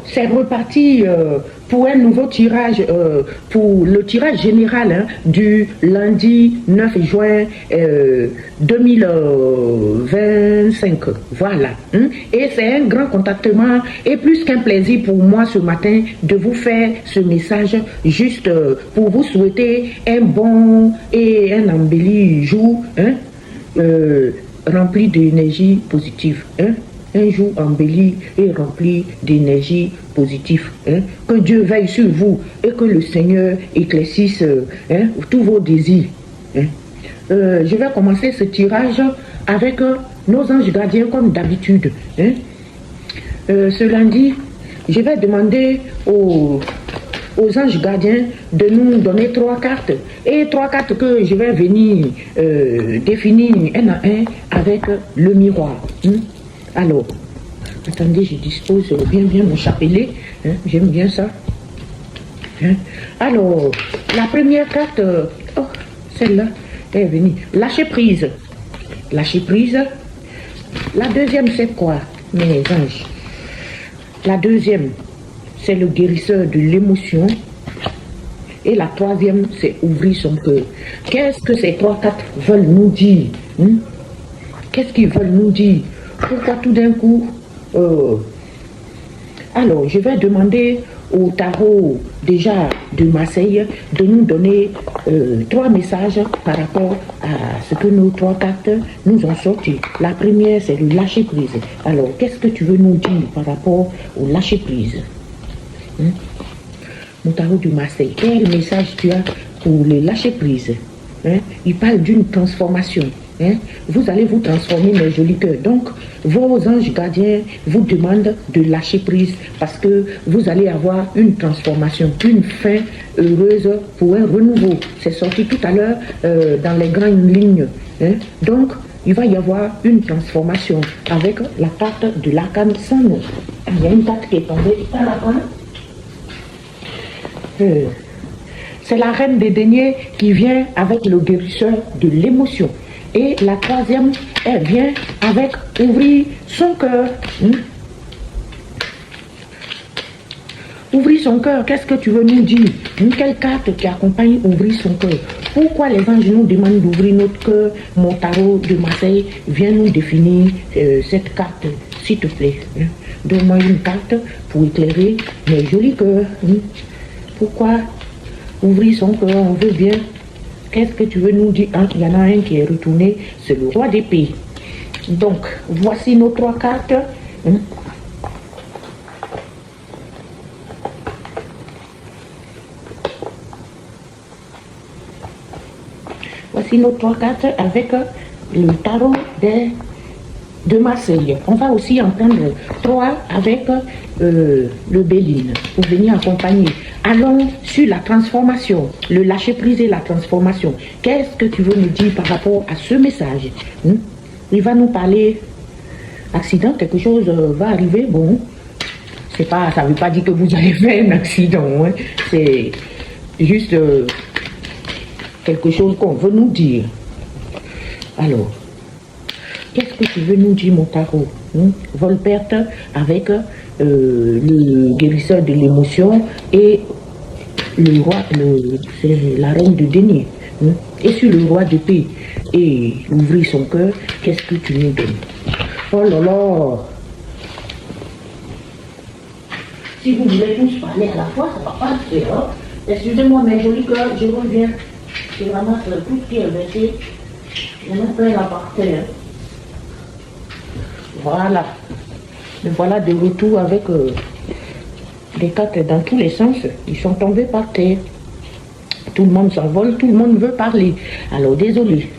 C'est reparti pour un nouveau tirage, pour le tirage général du lundi 9 juin 2025. Voilà. Et c'est un grand contentement et plus qu'un plaisir pour moi ce matin de vous faire ce message juste pour vous souhaiter un bon et un embelli jour rempli d'énergie positive. Un jour embelli et rempli d'énergie positive. Que Dieu veille sur vous et que le Seigneur éclaircisse tous vos désirs. Je vais commencer ce tirage avec nos anges gardiens comme d'habitude. Ce lundi, je vais demander aux anges gardiens de nous donner 3 cartes. Et 3 cartes que je vais venir définir un à un avec le miroir. Alors, attendez, je dispose bien mon chapelet. J'aime bien ça. Alors, la première carte, celle-là, est venue. Lâcher prise. Lâcher prise. La deuxième, c'est quoi, mes anges? La deuxième, c'est le guérisseur de l'émotion. Et la troisième, c'est ouvrir son cœur. Qu'est-ce que ces 3 cartes veulent nous dire? Qu'est-ce qu'ils veulent nous dire? Pourquoi tout d'un coup Alors, je vais demander au tarot déjà de Marseille de nous donner 3 messages par rapport à ce que nos 3 cartes nous ont sorti. La première, c'est le lâcher prise. Alors, qu'est-ce que tu veux nous dire par rapport au lâcher prise? Mon tarot de Marseille, quel message tu as pour le lâcher prise? Il parle d'une transformation. Vous allez vous transformer, mes jolis cœurs. Donc, vos anges gardiens vous demandent de lâcher prise parce que vous allez avoir une transformation, une fin heureuse pour un renouveau. C'est sorti tout à l'heure dans les grandes lignes. Donc, il va y avoir une transformation avec la carte de l'arcane sans nom. Il y a une carte qui est tombée à la fin. C'est la reine des deniers qui vient avec le guérisseur de l'émotion. Et la troisième, elle vient avec ouvrir son cœur. Ouvrir son cœur, qu'est-ce que tu veux nous dire? Quelle carte qui accompagne ouvrir son cœur? Pourquoi les anges nous demandent d'ouvrir notre cœur? Mon tarot de Marseille vient nous définir cette carte, s'il te plaît. Donne-moi une carte pour éclairer mes jolis cœurs. Pourquoi ouvrir son cœur? On veut bien. Qu'est-ce que tu veux nous dire? Il y en a un qui est retourné, c'est le roi d'épée. Donc, voici nos 3 cartes. Voici nos 3 cartes avec le tarot de Marseille. On va aussi en prendre 3 avec le Béline pour venir accompagner. Allons sur la transformation, le lâcher prise et la transformation. Qu'est-ce que tu veux nous dire par rapport à ce message? Il va nous parler accident, quelque chose va arriver. Bon, c'est pas, ça ne veut pas dire que vous allez faire un accident. C'est juste quelque chose qu'on veut nous dire. Alors, qu'est-ce que tu veux nous dire, mon tarot? Volperte avec le guérisseur de l'émotion et le roi, c'est la reine de denier. Et sur le roi d'épée et ouvrir son cœur, qu'est-ce que tu nous donnes? Oh là là! Si vous voulez tous parler à la fois, ça ne va pas se faire. Excusez-moi, mes jolis cœurs, je reviens. Je ramasse tout ce qui est versé. Je mets plein là par terre. Voilà. Me voilà de retour avec des cartes dans tous les sens. Ils sont tombés par terre. Tout le monde s'envole, tout le monde veut parler. Alors désolé.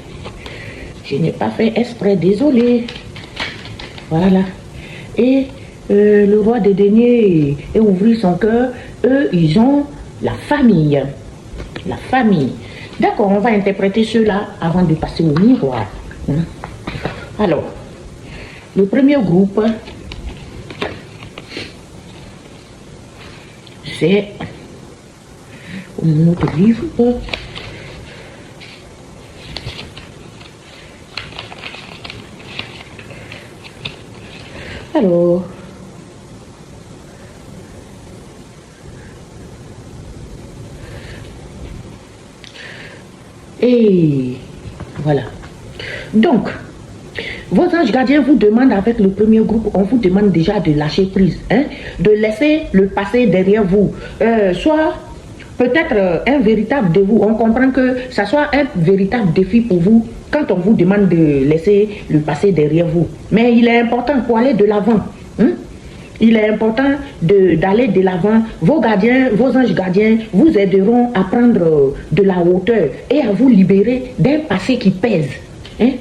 Je n'ai pas fait exprès, désolé. Voilà. Et le roi des deniers et ouvrir son cœur, eux, ils ont la famille. La famille. D'accord, on va interpréter cela avant de passer au miroir. Alors, le premier groupe, c'est notre livre. Alors, Et voilà. Donc, vos anges gardiens vous demandent avec le premier groupe, on vous demande déjà de lâcher prise, hein, de laisser le passé derrière vous. Soit peut-être un véritable de vous, on comprend que ça soit un véritable défi pour vous quand on vous demande de laisser le passé derrière vous. Mais il est important pour aller de l'avant. Hein? Il est important d'aller de l'avant. Vos gardiens, vos anges gardiens vous aideront à prendre de la hauteur et à vous libérer d'un passé qui pèse. Hein?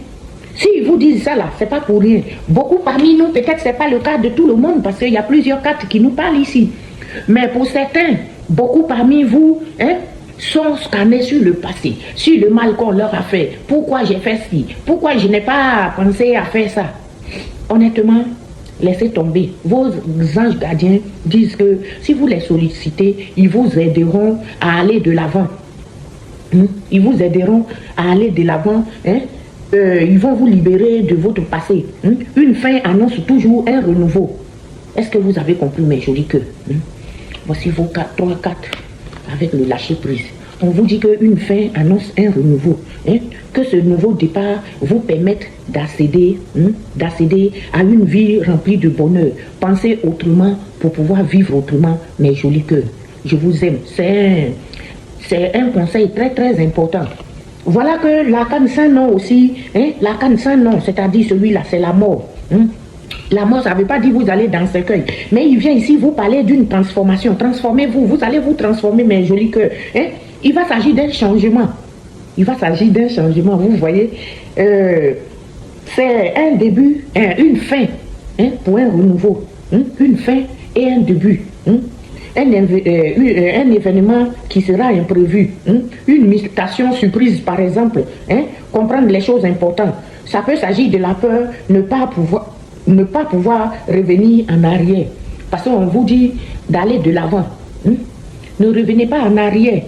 S'ils vous disent ça là, c'est pas pour rien. Beaucoup parmi nous, peut-être c'est pas le cas de tout le monde parce qu'il y a plusieurs cartes qui nous parlent ici. Mais pour certains, beaucoup parmi vous, hein, sont scannés sur le passé, sur le mal qu'on leur a fait. Pourquoi j'ai fait ci? Pourquoi je n'ai pas pensé à faire ça? Honnêtement, laissez tomber. Vos anges gardiens disent que si vous les sollicitez, ils vous aideront à aller de l'avant. Ils vous aideront à aller de l'avant. Hein? Ils vont vous libérer de votre passé. Une fin annonce toujours un renouveau. Est-ce que vous avez compris mes jolis cœurs? Voici vos 3 cartes avec le lâcher prise. On vous dit qu'une fin annonce un renouveau. Hein? Que ce nouveau départ vous permette d'accéder à une vie remplie de bonheur. Pensez autrement pour pouvoir vivre autrement, mes jolis cœurs. Je vous aime. C'est un conseil très très important. Voilà que l'arcane sans nom aussi, hein, l'arcane sans nom, c'est-à-dire celui-là, c'est la mort. La mort, ça ne veut pas dire vous allez dans le cercueil. Mais il vient ici vous parler d'une transformation. Transformez-vous, vous allez vous transformer, mes jolis cœurs. Hein? Il va s'agir d'un changement. Il va s'agir d'un changement, vous voyez. C'est un début, une fin, hein, pour un renouveau. Une fin et un début. Un événement qui sera imprévu, une mutation surprise par exemple, comprendre les choses importantes. Ça peut s'agir de la peur, ne pas pouvoir revenir en arrière. Parce qu'on vous dit d'aller de l'avant. Ne revenez pas en arrière.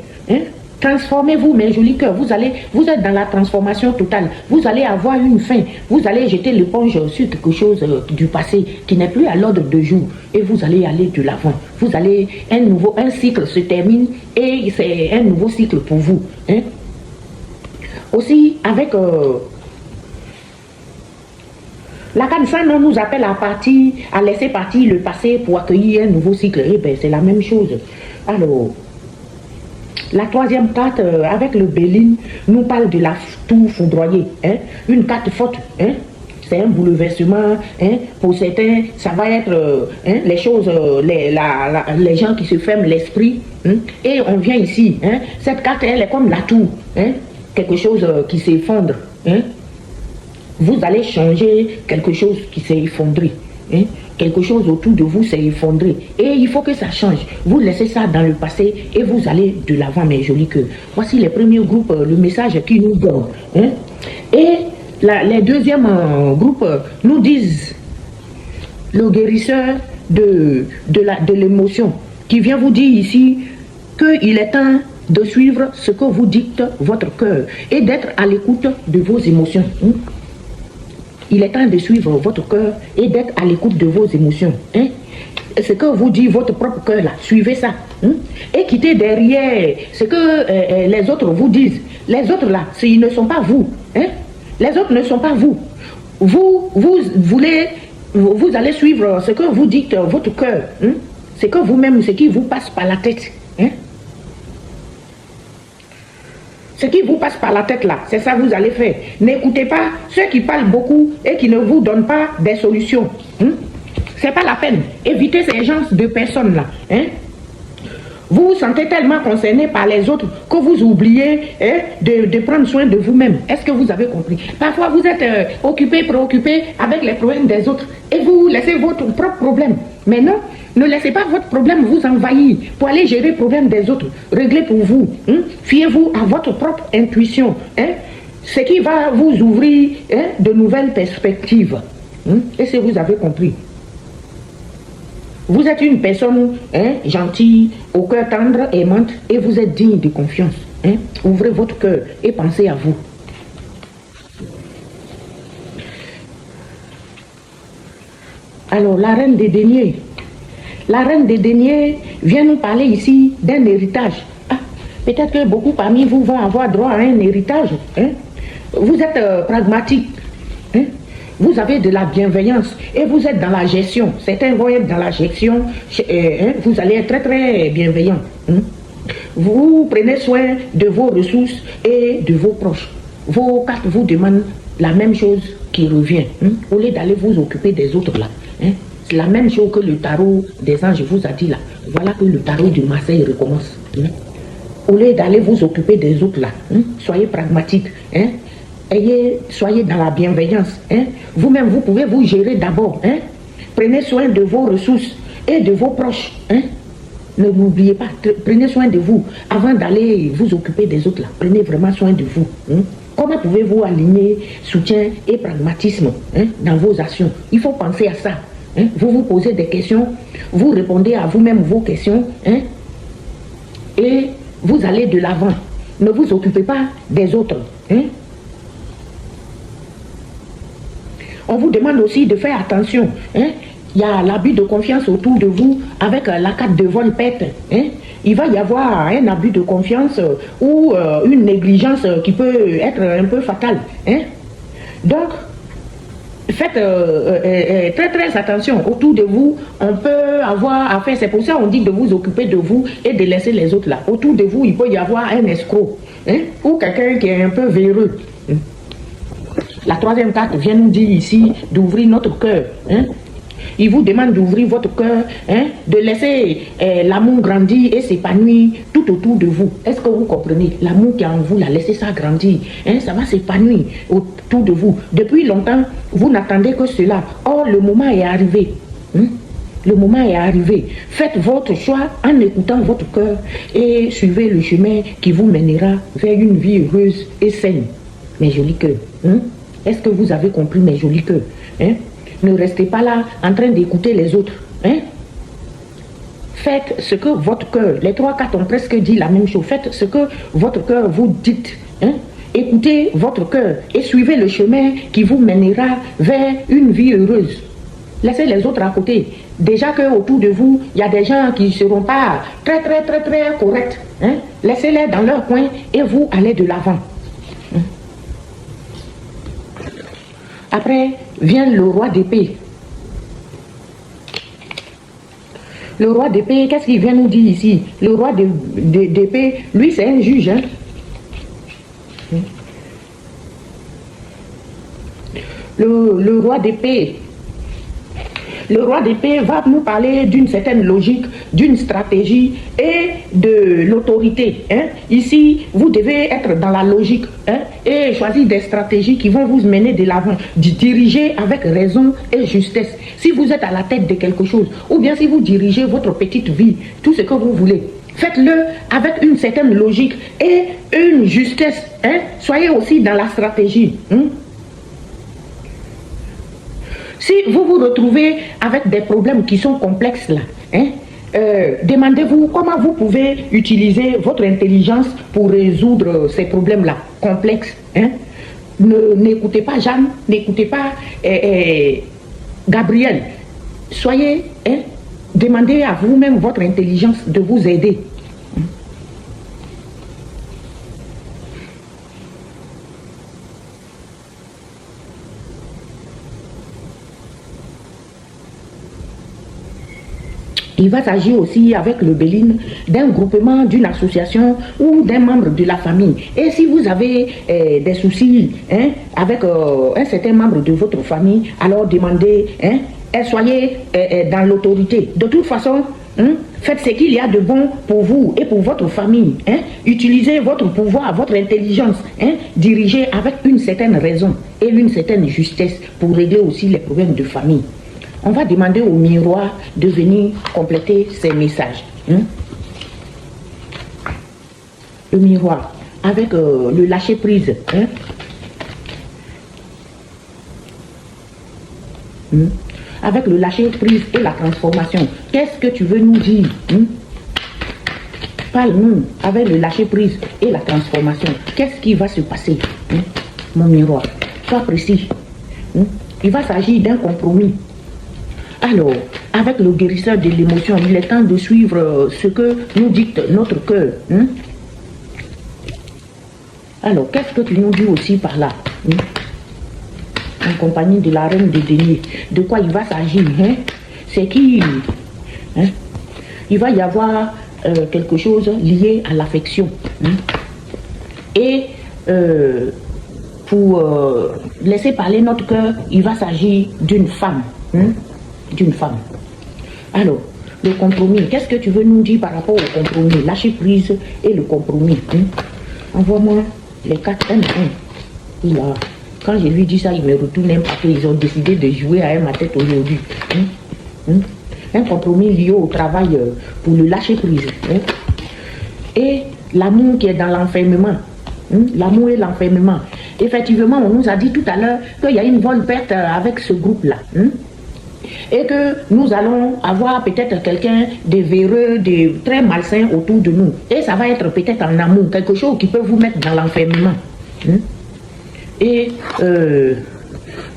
Transformez-vous, mes jolis cœurs. Vous êtes dans la transformation totale. Vous allez avoir une fin. Vous allez jeter l'éponge sur quelque chose du passé qui n'est plus à l'ordre de jour. Et vous allez aller de l'avant. Vous allez, un cycle se termine et c'est un nouveau cycle pour vous. Aussi, avec la cancer, on nous appelle à laisser partir le passé pour accueillir un nouveau cycle. Eh bien, c'est la même chose. Alors, la troisième carte, avec le Béline, nous parle de la tour foudroyée. Une carte forte. C'est un bouleversement. Pour certains, ça va être les choses, les gens qui se ferment l'esprit. Et on vient ici. Cette carte, elle est comme la tour. Quelque chose qui s'effondre. Vous allez changer quelque chose qui s'est effondré. Quelque chose autour de vous s'est effondré. Et il faut que ça change. Vous laissez ça dans le passé et vous allez de l'avant, mes jolis cœurs. Voici les premiers groupes, le message qu'ils nous donnent. Et les deuxièmes groupes nous disent le guérisseur de l'émotion qui vient vous dire ici qu'il est temps de suivre ce que vous dicte votre cœur et d'être à l'écoute de vos émotions. Il est temps de suivre votre cœur et d'être à l'écoute de vos émotions. Ce que vous dit votre propre cœur là, suivez ça. Et quittez derrière ce que les autres vous disent. Les autres là, ils ne sont pas vous. Les autres ne sont pas vous. Vous allez suivre ce que vous dites votre cœur. Ce que vous-même, ce qui vous passe par la tête. Ce qui vous passe par la tête là, c'est ça que vous allez faire. N'écoutez pas ceux qui parlent beaucoup et qui ne vous donnent pas des solutions. C'est pas la peine. Évitez ces genres de personnes là. Vous vous sentez tellement concerné par les autres que vous oubliez de prendre soin de vous-même. Est-ce que vous avez compris? Parfois vous êtes préoccupé avec les problèmes des autres et vous laissez votre propre problème. Mais non, ne laissez pas votre problème vous envahir pour aller gérer le problème des autres. Réglez pour vous. Fiez-vous à votre propre intuition. Ce qui va vous ouvrir de nouvelles perspectives. Est-ce que vous avez compris? Vous êtes une personne gentille, au cœur tendre, aimante, et vous êtes digne de confiance. Ouvrez votre cœur et pensez à vous. Alors, la reine des deniers. La reine des deniers vient nous parler ici d'un héritage. Peut-être que beaucoup parmi vous vont avoir droit à un héritage. Hein? Vous êtes pragmatique. Hein? Vous avez de la bienveillance et vous êtes dans la gestion. Certains vont être dans la gestion. Hein? Vous allez être très très bienveillant. Hein? Vous prenez soin de vos ressources et de vos proches. Vos cartes vous demandent la même chose qui revient. Hein? Au lieu d'aller vous occuper des autres là. Hein? C'est la même chose que le tarot des anges vous a dit là. Voilà que le tarot de Marseille recommence. Hein? Au lieu d'aller vous occuper des autres là, hein? Soyez pragmatique. Hein? Soyez dans la bienveillance. Hein? Vous-même, vous pouvez vous gérer d'abord. Hein? Prenez soin de vos ressources et de vos proches. Hein? Ne l'oubliez pas, prenez soin de vous avant d'aller vous occuper des autres là. Prenez vraiment soin de vous. Hein? Comment pouvez-vous aligner soutien et pragmatisme, hein, dans vos actions? Il faut penser à ça. Hein? Vous vous posez des questions, vous répondez à vous-même vos questions, hein? Et vous allez de l'avant. Ne vous occupez pas des autres. Hein? On vous demande aussi de faire attention. Hein? Il y a l'abus de confiance autour de vous avec la carte de vol pète. Hein? Il va y avoir un abus de confiance ou une négligence qui peut être un peu fatale. Hein? Donc, faites très très attention. Autour de vous, on peut avoir affaire. C'est pour ça qu'on dit de vous occuper de vous et de laisser les autres là. Autour de vous, il peut y avoir un escroc, hein? Ou quelqu'un qui est un peu véreux. Hein? La troisième carte vient nous dire ici d'ouvrir notre cœur. Hein? Il vous demande d'ouvrir votre cœur, hein, de laisser l'amour grandir et s'épanouir tout autour de vous. Est-ce que vous comprenez? L'amour qui est en vous, laissez ça grandir. Hein, ça va s'épanouir autour de vous. Depuis longtemps, vous n'attendez que cela. Or, le moment est arrivé. Hein? Le moment est arrivé. Faites votre choix en écoutant votre cœur et suivez le chemin qui vous mènera vers une vie heureuse et saine. Mes jolis cœurs. Hein? Est-ce que vous avez compris, mes jolis cœurs? Hein? Ne restez pas là en train d'écouter les autres. Hein? Faites ce que votre cœur, les trois cartes ont presque dit la même chose. Faites ce que votre cœur vous dit. Hein? Écoutez votre cœur et suivez le chemin qui vous mènera vers une vie heureuse. Laissez les autres à côté. Déjà qu'autour de vous, il y a des gens qui ne seront pas très corrects. Hein? Laissez-les dans leur coin et vous allez de l'avant. Hein? Après vient le roi d'épée. Le roi d'épée, qu'est-ce qu'il vient nous dire ici? Le roi d'épée, lui c'est un juge. Hein? Le roi d'épée. Le roi d'épée va nous parler d'une certaine logique, d'une stratégie et de l'autorité. Hein? Ici, vous devez être dans la logique, hein, et choisir des stratégies qui vont vous mener de l'avant, diriger avec raison et justesse. Si vous êtes à la tête de quelque chose, ou bien si vous dirigez votre petite vie, tout ce que vous voulez, faites-le avec une certaine logique et une justesse. Hein? Soyez aussi dans la stratégie. Hein? Si vous vous retrouvez avec des problèmes qui sont complexes là, hein, demandez-vous comment vous pouvez utiliser votre intelligence pour résoudre ces problèmes-là complexes. Hein. N'écoutez pas Jeanne, n'écoutez pas Gabriel. Soyez, hein, demandez à vous-même votre intelligence de vous aider. Il va s'agir aussi avec le Béline d'un groupement, d'une association ou d'un membre de la famille. Et si vous avez des soucis, hein, avec un certain membre de votre famille, alors demandez, hein, et soyez dans l'autorité. De toute façon, hein, faites ce qu'il y a de bon pour vous et pour votre famille. Hein. Utilisez votre pouvoir, votre intelligence. Hein. Dirigez avec une certaine raison et une certaine justesse pour régler aussi les problèmes de famille. On va demander au miroir de venir compléter ces messages. Hein? Le miroir, avec le lâcher-prise. Hein? Avec le lâcher-prise et la transformation. Qu'est-ce que tu veux nous dire? Parle-nous avec le lâcher-prise et la transformation. Qu'est-ce qui va se passer? Mon miroir, sois précis. Il va s'agir d'un compromis. Alors, avec le guérisseur de l'émotion, il est temps de suivre ce que nous dicte notre cœur. Alors, qu'est-ce que tu nous dis aussi par là, hein? En compagnie de la reine des deniers. De quoi il va s'agir, hein? C'est qui, hein? Il va y avoir quelque chose lié à l'affection. Hein? Et pour laisser parler notre cœur, il va s'agir d'une femme. Hein? D'une femme. Alors, le compromis, qu'est-ce que tu veux nous dire par rapport au compromis? Lâcher prise et le compromis. Hein? Envoie-moi les 4 1. Là. Quand je lui dis ça, il me retourne parce qu'ils ont décidé de jouer à ma tête aujourd'hui. Hein? Hein? Un compromis lié au travail pour le lâcher prise. Hein? Et l'amour qui est dans l'enfermement. Hein? L'amour et l'enfermement. Effectivement, on nous a dit tout à l'heure qu'il y a une bonne perte avec ce groupe-là. Hein? Et que nous allons avoir peut-être quelqu'un de véreux, de très malsain autour de nous. Et ça va être peut-être en amour, quelque chose qui peut vous mettre dans l'enfermement. Hein? Et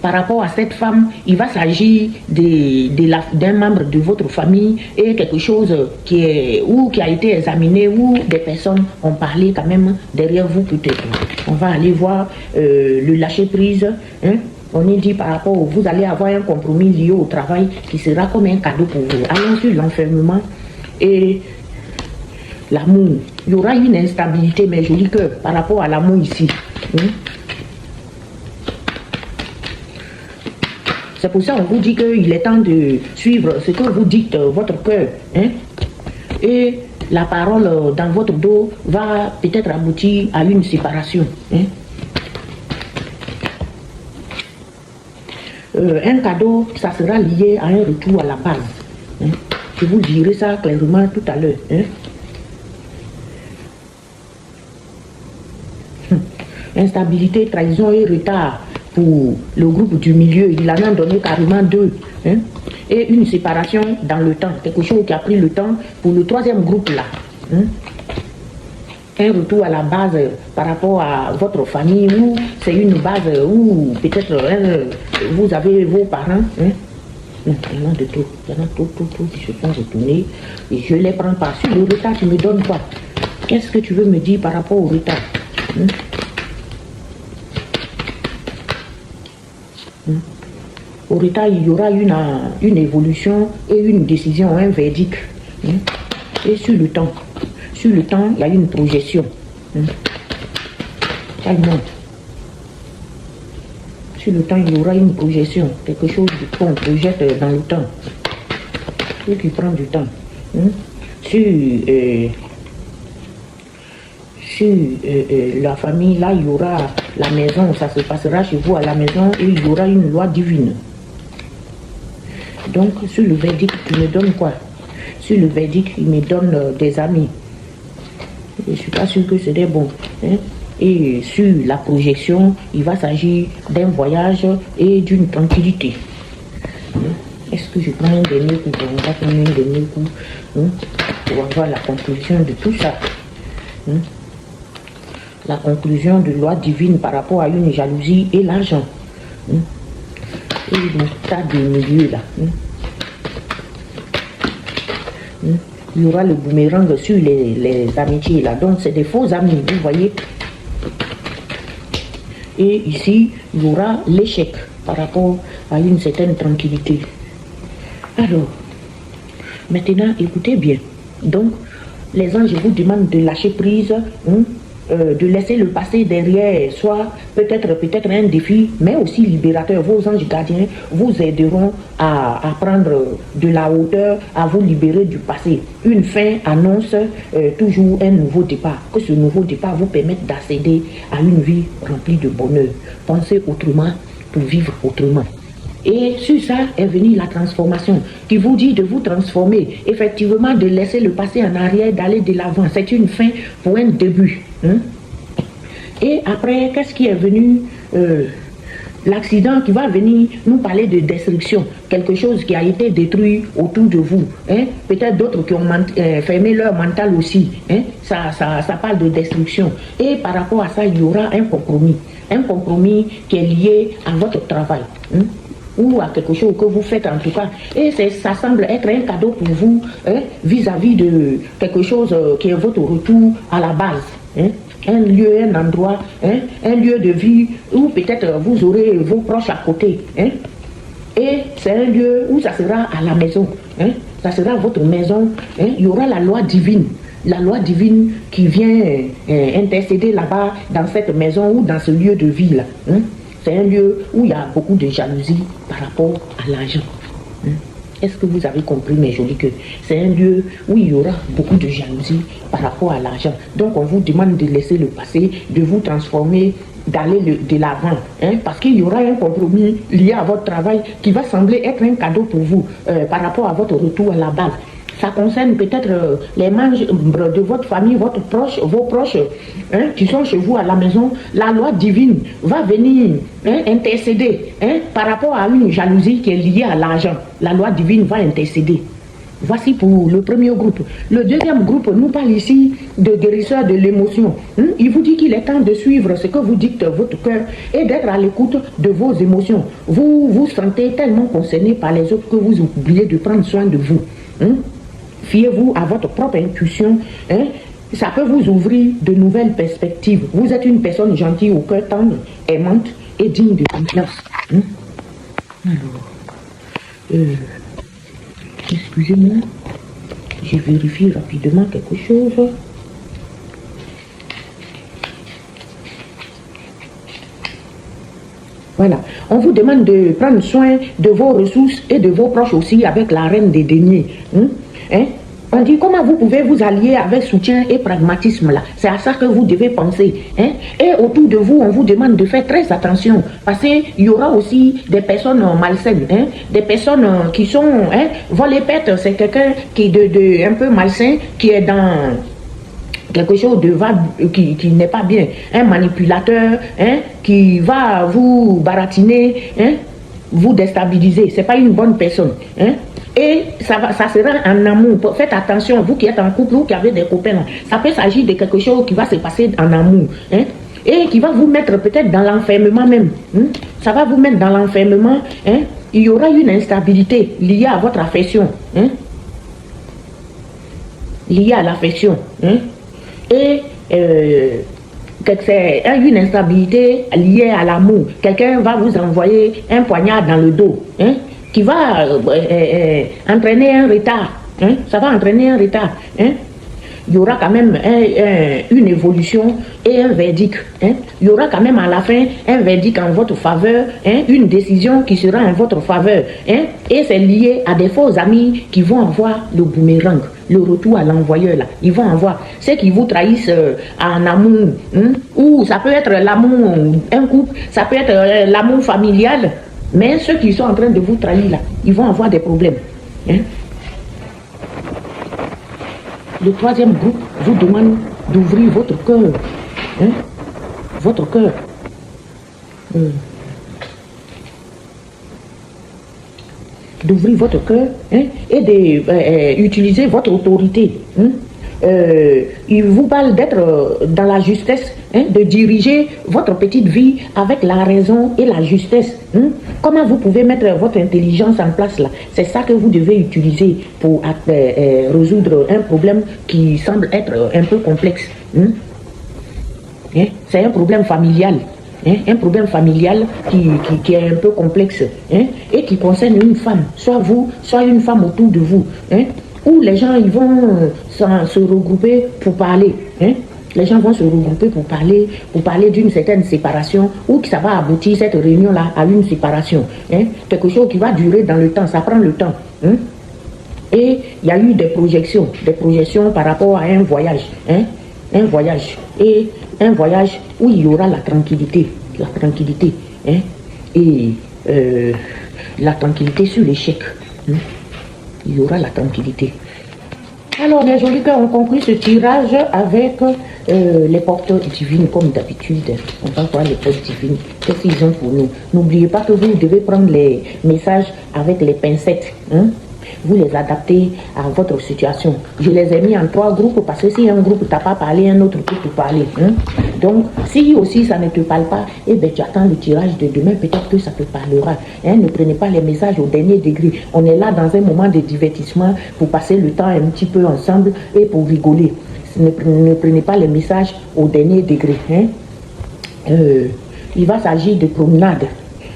par rapport à cette femme, il va s'agir d'un membre de votre famille et quelque chose qui a été examiné, ou des personnes ont parlé quand même derrière vous peut-être. On va aller voir le lâcher prise. Hein? On y dit par rapport, vous allez avoir un compromis lié au travail qui sera comme un cadeau pour vous. Allons sur l'enfermement et l'amour. Il y aura une instabilité, mais je dis que par rapport à l'amour ici. Hein? C'est pour ça qu'on vous dit qu'il est temps de suivre ce que vous dites, votre cœur. Hein? Et la parole dans votre dos va peut-être aboutir à une séparation. Hein? Un cadeau, ça sera lié à un retour à la base. Hein? Je vous dirai ça clairement tout à l'heure. Hein? Instabilité, trahison et retard pour le groupe du milieu. Il en a donné carrément 2. Hein? Et une séparation dans le temps. Quelque chose qui a pris le temps pour le 3e groupe là. Hein? Un retour à la base par rapport à votre famille, ou c'est une base où peut-être vous avez vos parents. Hein? Non, il y en a de tout. Il y en a tout qui se font retourner et je ne les prends pas. Sur le retard, tu me donnes quoi? Qu'est-ce que tu veux me dire par rapport au retard? Hein? Hein? Au retard, il y aura une évolution et une décision, un verdict. Hein? Et sur le temps, il y a une projection. Hein? Sur le temps, il y aura une projection, quelque chose qu'on projette dans le temps, et qui prend du temps. Hein? Sur la famille, là, il y aura la maison, ça se passera chez vous à la maison, et il y aura une loi divine. Donc, sur le verdict, tu me donnes quoi? Sur le verdict, il me donne des amis. Je ne suis pas sûr que c'est des bons. Hein? Et sur la projection, il va s'agir d'un voyage et d'une tranquillité. Hein? Est-ce que je prends un dernier coup? On va prendre un dernier coup, hein? Pour avoir la conclusion de tout ça. Hein? La conclusion de loi divine par rapport à une jalousie et l'argent. Hein? Et le tas de milieu là. Hein? Hein? Il y aura le boomerang sur les amitiés là. Donc c'est des faux amis, vous voyez. Et ici, il y aura l'échec par rapport à une certaine tranquillité. Alors, maintenant, écoutez bien. Donc, les anges vous demandent de lâcher prise, hein, de laisser le passé derrière, soit peut-être un défi, mais aussi libérateur. Vos anges gardiens vous aideront à prendre de la hauteur, à vous libérer du passé. Une fin annonce toujours un nouveau départ. Que ce nouveau départ vous permette d'accéder à une vie remplie de bonheur. Pensez autrement pour vivre autrement. Et sur ça est venue la transformation, qui vous dit de vous transformer, effectivement de laisser le passé en arrière, d'aller de l'avant. C'est une fin pour un début. Hein? Et après, qu'est-ce qui est venu? L'accident qui va venir nous parler de destruction, quelque chose qui a été détruit autour de vous. Hein? Peut-être d'autres qui ont fermé leur mental aussi. Hein? Ça parle de destruction. Et par rapport à ça, il y aura un compromis qui est lié à votre travail. Hein? Ou à quelque chose que vous faites en tout cas. Et ça semble être un cadeau pour vous, hein, vis-à-vis de quelque chose qui est votre retour à la base. Hein. un lieu, un endroit, hein, un lieu de vie où peut-être vous aurez vos proches à côté. Hein, et c'est un lieu où ça sera à la maison. Hein, ça sera votre maison. Hein, il y aura la loi divine. La loi divine qui vient intercéder là-bas, dans cette maison ou dans ce lieu de vie là. Hein. C'est un lieu où il y a beaucoup de jalousie par rapport à l'argent. Hein. Est-ce que vous avez compris, mes jolis cœurs? C'est un lieu où il y aura beaucoup de jalousie par rapport à l'argent. Donc on vous demande de laisser le passé, de vous transformer, d'aller de l'avant. Hein, parce qu'il y aura un compromis lié à votre travail qui va sembler être un cadeau pour vous par rapport à votre retour à la base. Ça concerne peut-être les membres de votre famille, vos proches hein, qui sont chez vous à la maison. La loi divine va venir hein, intercéder hein, par rapport à une jalousie qui est liée à l'argent. La loi divine va intercéder. Voici pour le premier groupe. Le deuxième groupe nous parle ici de guérisseur de l'émotion. Il vous dit qu'il est temps de suivre ce que vous dicte votre cœur et d'être à l'écoute de vos émotions. Vous vous sentez tellement concerné par les autres que vous oubliez de prendre soin de vous. Fiez-vous à votre propre intuition. Hein? Ça peut vous ouvrir de nouvelles perspectives. Vous êtes une personne gentille, au cœur tendre, aimante et digne de confiance. Alors, excusez-moi, je vérifie rapidement quelque chose. Voilà. On vous demande de prendre soin de vos ressources et de vos proches aussi avec la reine des deniers. Hein? On dit comment vous pouvez vous allier avec soutien et pragmatisme là. C'est à ça que vous devez penser. Hein? Et autour de vous, on vous demande de faire très attention. Parce qu'il y aura aussi des personnes malsaines. Hein? Des personnes qui sont... Hein? Voler-pète, c'est quelqu'un qui est un peu malsain, qui est dans... quelque chose de qui n'est pas bien, un manipulateur hein, qui va vous baratiner, hein, vous déstabiliser, c'est pas une bonne personne. Hein. Et ça sera en amour. Faites attention, vous qui êtes en couple ou qui avez des copains, ça peut s'agir de quelque chose qui va se passer en amour. Hein, et qui va vous mettre peut-être dans l'enfermement même. Hein. Ça va vous mettre dans l'enfermement. Hein. Il y aura une instabilité liée à votre affection. Hein. Liée à l'affection. Hein. Et c'est une instabilité liée à l'amour. Quelqu'un va vous envoyer un poignard dans le dos, hein, qui va entraîner un retard. Hein, ça va entraîner un retard. Hein. Il y aura quand même une évolution et un verdict. Hein. Il y aura quand même à la fin un verdict en votre faveur, hein, une décision qui sera en votre faveur. Hein. Et c'est lié à des faux amis qui vont avoir le boomerang, le retour à l'envoyeur là. Ils vont avoir ceux qui vous trahissent en amour, hein, ou ça peut être l'amour, un couple, ça peut être l'amour familial, mais ceux qui sont en train de vous trahir là, ils vont avoir des problèmes. Hein. Le troisième groupe vous demande d'ouvrir votre cœur. Hein? Votre cœur. D'ouvrir votre cœur hein? Et d'utiliser votre autorité. Hein? Il vous parle d'être dans la justesse, hein? De diriger votre petite vie avec la raison et la justesse. Hein? Comment vous pouvez mettre votre intelligence en place là? C'est ça que vous devez utiliser pour résoudre un problème qui semble être un peu complexe. Hein? Hein? C'est un problème familial. Hein? Un problème familial qui est un peu complexe, hein? Et qui concerne une femme, soit vous, soit une femme autour de vous. Hein? Où les gens ils vont se regrouper pour parler. Hein? Les gens vont se regrouper pour parler d'une certaine séparation ou que ça va aboutir cette réunion-là à une séparation. Hein? Quelque chose qui va durer dans le temps, ça prend le temps. Hein? Et il y a eu des projections par rapport à un voyage. Hein? Un voyage. Et un voyage où il y aura la tranquillité. Hein? Et la tranquillité sur l'échec. Hein? Il y aura la tranquillité. Alors, mes jolis cœurs, on conclut ce tirage avec les porteurs divines, comme d'habitude. On va voir les porteurs divines. Qu'est-ce qu'ils ont pour nous? N'oubliez pas que vous devez prendre les messages avec les pincettes. Hein? Vous les adaptez à votre situation. Je les ai mis en 3 groupes parce que si un groupe t'a pas parlé, un autre peut te parler. Hein? Donc, si aussi ça ne te parle pas, eh bien, tu attends le tirage de demain, peut-être que ça te parlera. Hein? Ne prenez pas les messages au dernier degré. On est là dans un moment de divertissement pour passer le temps un petit peu ensemble et pour rigoler. ne prenez pas les messages au dernier degré. Hein. Il va s'agir de promenade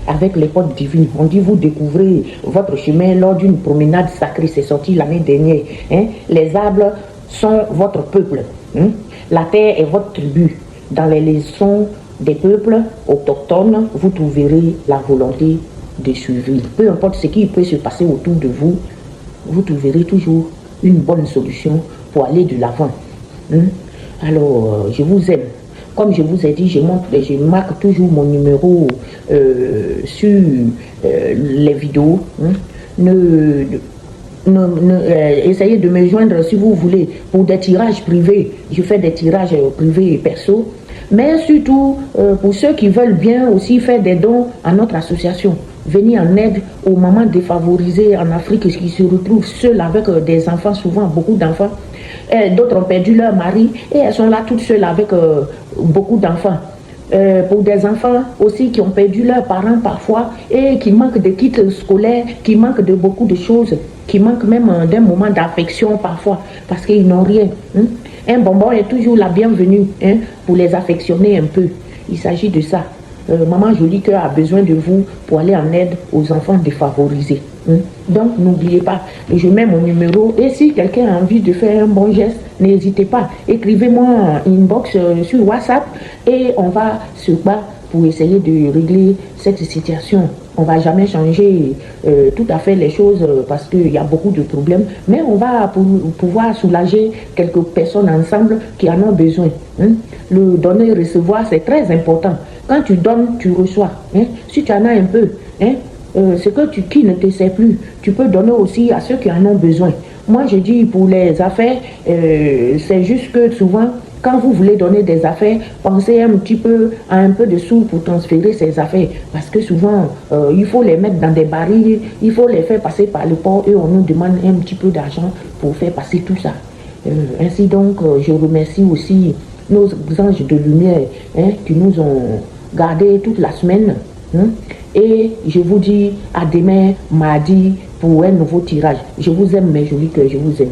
avec les portes divines. On dit vous découvrez votre chemin lors d'une promenade sacrée. C'est sorti l'année dernière. Hein. Les arbres sont votre peuple. Hein. La terre est votre tribu. Dans les leçons des peuples autochtones, vous trouverez la volonté de suivre. Peu importe ce qui peut se passer autour de vous, vous trouverez toujours une bonne solution pour aller de l'avant. Hein. Alors, je vous aime. Comme je vous ai dit, je marque toujours mon numéro sur les vidéos. Hein. Essayez de me joindre si vous voulez pour des tirages privés. Je fais des tirages privés et perso. Mais surtout, pour ceux qui veulent bien aussi faire des dons à notre association, venir en aide aux mamans défavorisées en Afrique qui se retrouvent seules avec des enfants, souvent beaucoup d'enfants. D'autres ont perdu leur mari et elles sont là toutes seules avec beaucoup d'enfants. Pour des enfants aussi qui ont perdu leurs parents parfois et qui manquent de kits scolaires, qui manquent de beaucoup de choses, qui manquent même d'un moment d'affection parfois parce qu'ils n'ont rien. Hein. Un bonbon est toujours la bienvenue hein, pour les affectionner un peu. Il s'agit de ça. Maman Joli Cœur a besoin de vous pour aller en aide aux enfants défavorisés. Hein. Donc n'oubliez pas, je mets mon numéro et si quelqu'un a envie de faire un bon geste, n'hésitez pas. Écrivez-moi en inbox sur WhatsApp et on va se battre pour essayer de régler cette situation. On ne va jamais changer tout à fait les choses parce qu'il y a beaucoup de problèmes, mais on va pouvoir soulager quelques personnes ensemble qui en ont besoin. Hein. Le donner et recevoir, c'est très important. Quand tu donnes, tu reçois. Hein. Si tu en as un peu, hein, ce qui ne te sert plus, tu peux donner aussi à ceux qui en ont besoin. Moi, je dis pour les affaires, c'est juste que souvent, quand vous voulez donner des affaires, pensez un petit peu à un peu de sous pour transférer ces affaires. Parce que souvent, il faut les mettre dans des barils, il faut les faire passer par le port et on nous demande un petit peu d'argent pour faire passer tout ça. Ainsi donc, je remercie aussi nos anges de lumière hein, qui nous ont gardés toute la semaine. Hein, et je vous dis à demain, mardi, pour un nouveau tirage. Je vous aime, mes jolis cœurs, je vous aime.